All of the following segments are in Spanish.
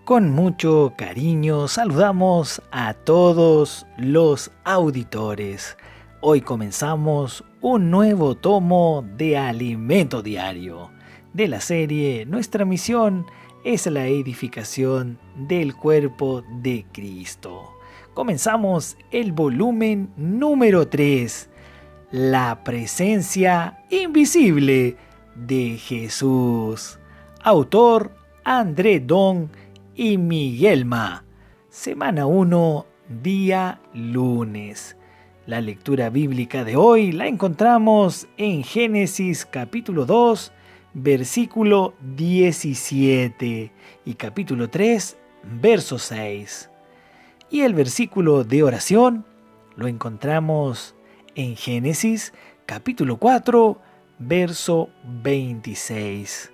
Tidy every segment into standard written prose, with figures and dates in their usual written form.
Con mucho cariño saludamos a todos los auditores. Hoy comenzamos un nuevo tomo de Alimento Diario de la serie Nuestra misión es la edificación del cuerpo de Cristo. Comenzamos el volumen número 3, La presencia invisible de Jesús. Autor André Don y Miguelma. Semana 1, día lunes. La lectura bíblica de hoy la encontramos en Génesis capítulo 2, versículo 17 y capítulo 3, verso 6. Y el versículo de oración lo encontramos en Génesis capítulo 4, verso 26.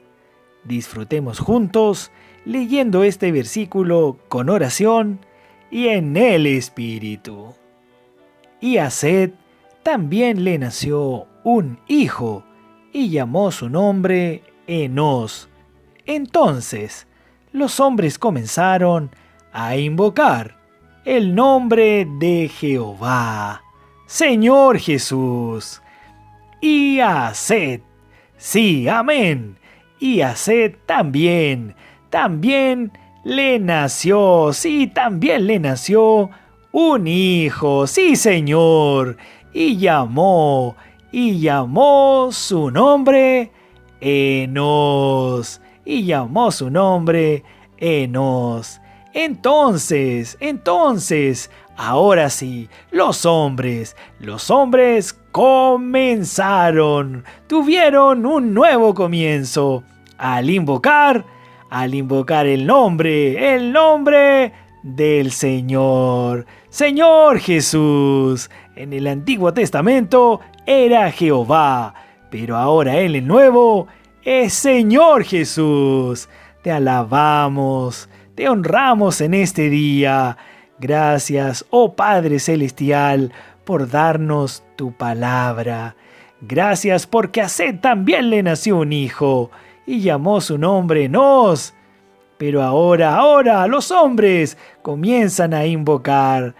Disfrutemos juntos leyendo este versículo con oración y en el Espíritu. Y a Set también le nació un hijo, y llamó su nombre Enos. Entonces los hombres comenzaron a invocar el nombre de Jehová, Señor Jesús. Y a Set, sí, amén, y a Set también le nació, también le nació un hijo, sí señor, y llamó su nombre Enos, Entonces, ahora sí, los hombres tuvieron un nuevo comienzo al invocar el nombre del Señor Jesús. En el Antiguo Testamento era Jehová, pero ahora en el Nuevo es Señor Jesús. Te alabamos, te honramos en este día. Gracias, oh Padre Celestial, por darnos tu palabra. Gracias porque a Set también le nació un hijo y llamó su nombre Enos. Pero ahora los hombres comienzan a invocar.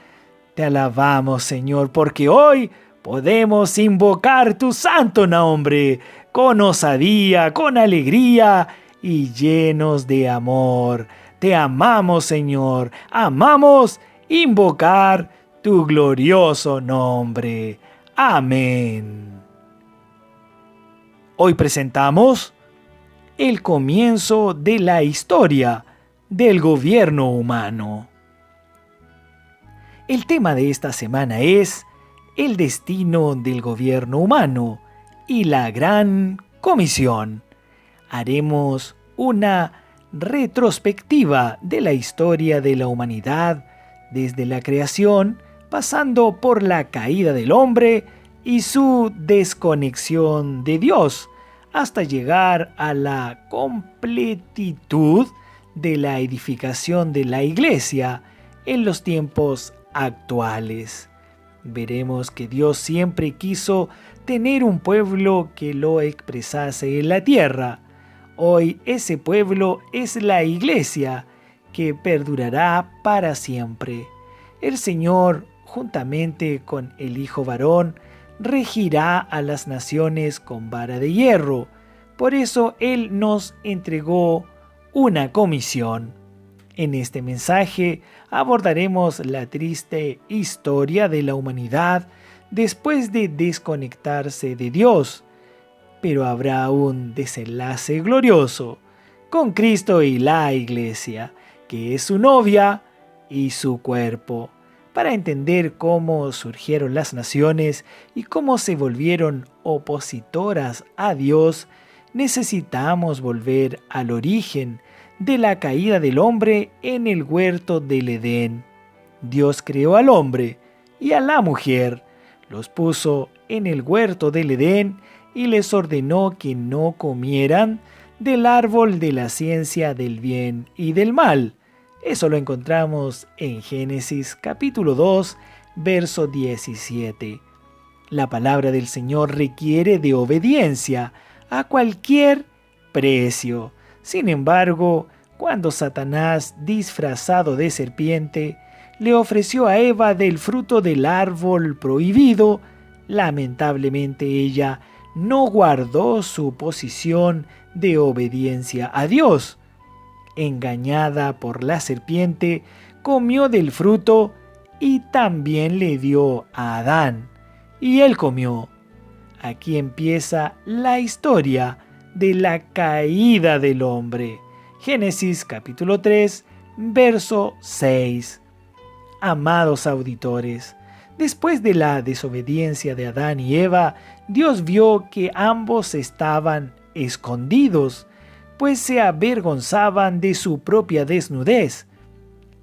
Te alabamos, Señor, porque hoy podemos invocar tu santo nombre con osadía, con alegría y llenos de amor. Te amamos, Señor. Amamos invocar tu glorioso nombre. Amén. Hoy presentamos el comienzo de la historia del gobierno humano. El tema de esta semana es el destino del gobierno humano y la gran comisión. Haremos una retrospectiva de la historia de la humanidad desde la creación, pasando por la caída del hombre y su desconexión de Dios, hasta llegar a la completitud de la edificación de la iglesia en los tiempos actuales. Veremos que Dios siempre quiso tener un pueblo que lo expresase en la tierra. Hoy ese pueblo es la iglesia, que perdurará para siempre. El Señor, juntamente con el Hijo varón, regirá a las naciones con vara de hierro. Por eso Él nos entregó una comisión. En este mensaje abordaremos la triste historia de la humanidad después de desconectarse de Dios. Pero habrá un desenlace glorioso con Cristo y la Iglesia, que es su novia y su cuerpo. Para entender cómo surgieron las naciones y cómo se volvieron opositoras a Dios, necesitamos volver al origen de la caída del hombre en el huerto del Edén. Dios creó al hombre y a la mujer, los puso en el huerto del Edén y les ordenó que no comieran del árbol de la ciencia del bien y del mal. Eso lo encontramos en Génesis capítulo 2, verso 17. La palabra del Señor requiere de obediencia a cualquier precio. Sin embargo, cuando Satanás, disfrazado de serpiente, le ofreció a Eva del fruto del árbol prohibido, lamentablemente ella no guardó su posición de obediencia a Dios. Engañada por la serpiente, comió del fruto y también le dio a Adán, y él comió. Aquí empieza la historia de la caída del hombre. Génesis capítulo 3, verso 6. Amados auditores, después de la desobediencia de Adán y Eva, Dios vio que ambos estaban escondidos, pues se avergonzaban de su propia desnudez.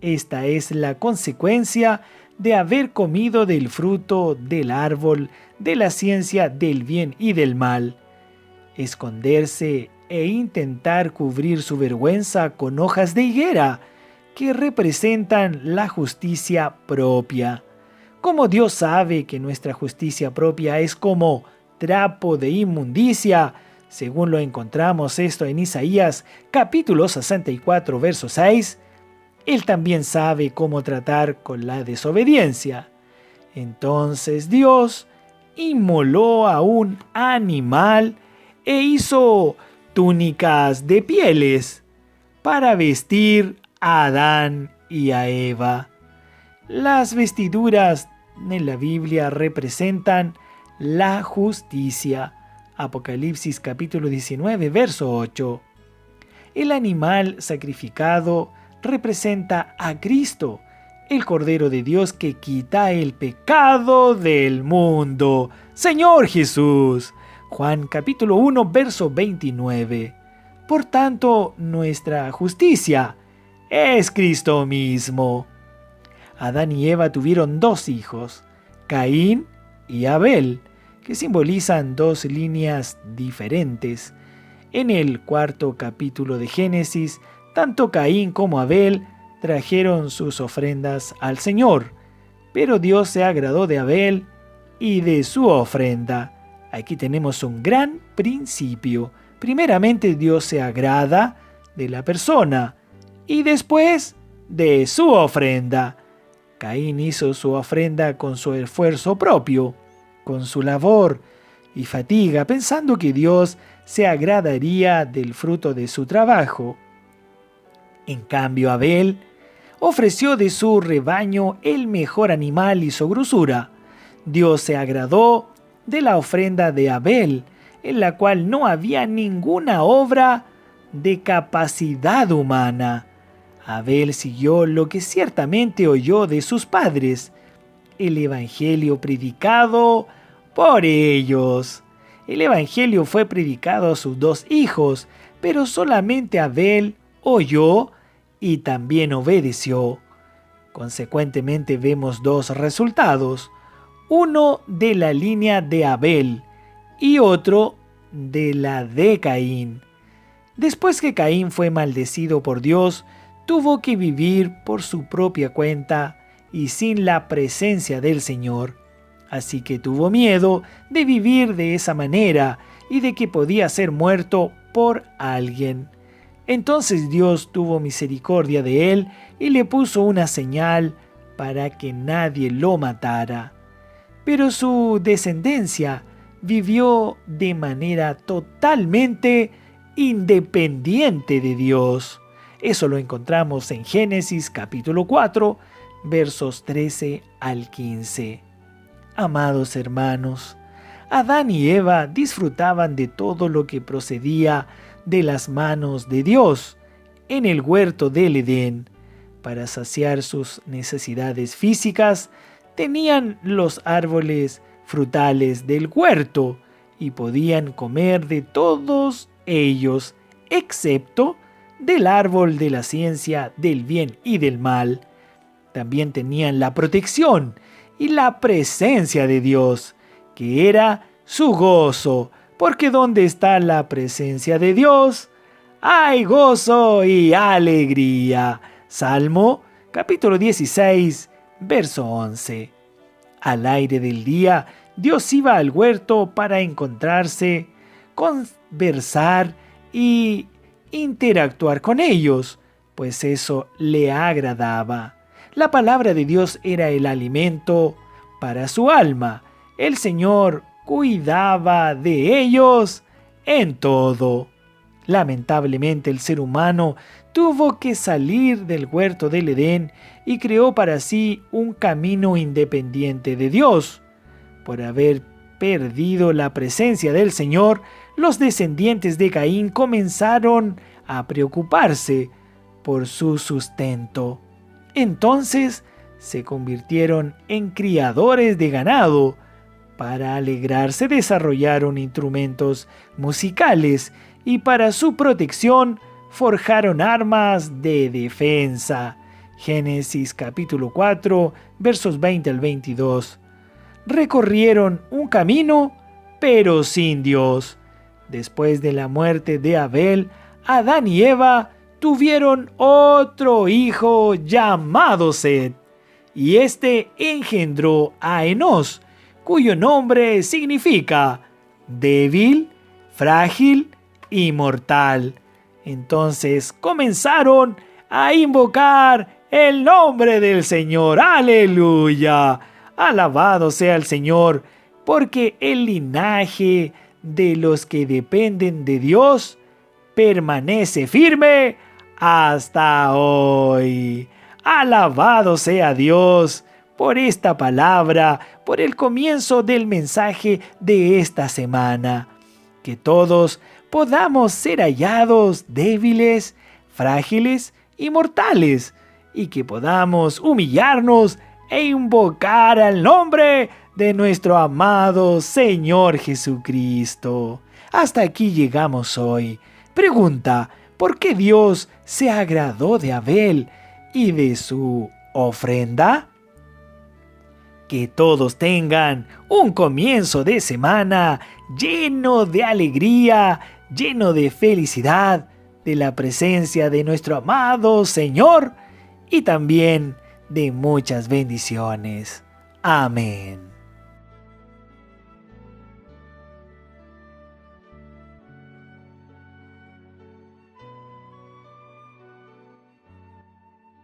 Esta es la consecuencia de haber comido del fruto del árbol de la ciencia del bien y del mal. Esconderse e intentar cubrir su vergüenza con hojas de higuera, que representan la justicia propia. Como Dios sabe que nuestra justicia propia es como trapo de inmundicia, según lo encontramos esto en Isaías capítulo 64, verso 6, Él también sabe cómo tratar con la desobediencia. Entonces Dios inmoló a un animal e hizo túnicas de pieles para vestir a Adán y a Eva. Las vestiduras en la Biblia representan la justicia. Apocalipsis capítulo 19, verso 8. El animal sacrificado representa a Cristo, el Cordero de Dios que quita el pecado del mundo. Señor Jesús. Juan capítulo 1, verso 29. Por tanto, nuestra justicia es Cristo mismo. Adán y Eva tuvieron dos hijos, Caín y Abel, que simbolizan dos líneas diferentes. En el cuarto capítulo de Génesis, tanto Caín como Abel trajeron sus ofrendas al Señor, pero Dios se agradó de Abel y de su ofrenda. Aquí tenemos un gran principio. Primeramente, Dios se agrada de la persona y después de su ofrenda. Caín hizo su ofrenda con su esfuerzo propio, con su labor y fatiga, pensando que Dios se agradaría del fruto de su trabajo. En cambio, Abel ofreció de su rebaño el mejor animal y su grosura. Dios se agradó de la ofrenda de Abel, en la cual no había ninguna obra de capacidad humana. Abel siguió lo que ciertamente oyó de sus padres, el evangelio predicado por ellos. El evangelio fue predicado a sus dos hijos, pero solamente Abel oyó y también obedeció. Consecuentemente vemos dos resultados, uno de la línea de Abel y otro de la de Caín. Después que Caín fue maldecido por Dios, tuvo que vivir por su propia cuenta y sin la presencia del Señor. Así que tuvo miedo de vivir de esa manera y de que podía ser muerto por alguien. Entonces Dios tuvo misericordia de él y le puso una señal para que nadie lo matara. Pero su descendencia vivió de manera totalmente independiente de Dios. Eso lo encontramos en Génesis capítulo 4, versos 13 al 15. Amados hermanos, Adán y Eva disfrutaban de todo lo que procedía de las manos de Dios en el huerto del Edén. Para saciar sus necesidades físicas, tenían los árboles frutales del huerto y podían comer de todos ellos, excepto del árbol de la ciencia del bien y del mal. También tenían la protección y la presencia de Dios, que era su gozo, porque donde está la presencia de Dios, hay gozo y alegría. Salmo capítulo 16, verso 11. Al aire del día, Dios iba al huerto para encontrarse, conversar y interactuar con ellos, pues eso le agradaba. La palabra de Dios era el alimento para su alma. El Señor cuidaba de ellos en todo. Lamentablemente el ser humano tuvo que salir del huerto del Edén y creó para sí un camino independiente de Dios. Por haber perdido la presencia del Señor, los descendientes de Caín comenzaron a preocuparse por su sustento. Entonces se convirtieron en criadores de ganado. Para alegrarse desarrollaron instrumentos musicales y para su protección forjaron armas de defensa. Génesis capítulo 4, versos 20 al 22. Recorrieron un camino, pero sin Dios. Después de la muerte de Abel, Adán y Eva tuvieron otro hijo llamado Set, y este engendró a Enós, cuyo nombre significa débil, frágil y mortal. Entonces comenzaron a invocar el nombre del Señor. ¡Aleluya! Alabado sea el Señor, porque el linaje de los que dependen de Dios permanece firme hasta hoy. Alabado sea Dios por esta palabra, por el comienzo del mensaje de esta semana. Que todos podamos ser hallados débiles, frágiles y mortales, y que podamos humillarnos e invocar al nombre de nuestro amado Señor Jesucristo. Hasta aquí llegamos hoy. Pregunta: ¿por qué Dios se agradó de Abel y de su ofrenda? Que todos tengan un comienzo de semana lleno de alegría, lleno de felicidad, de la presencia de nuestro amado Señor y también de muchas bendiciones. Amén.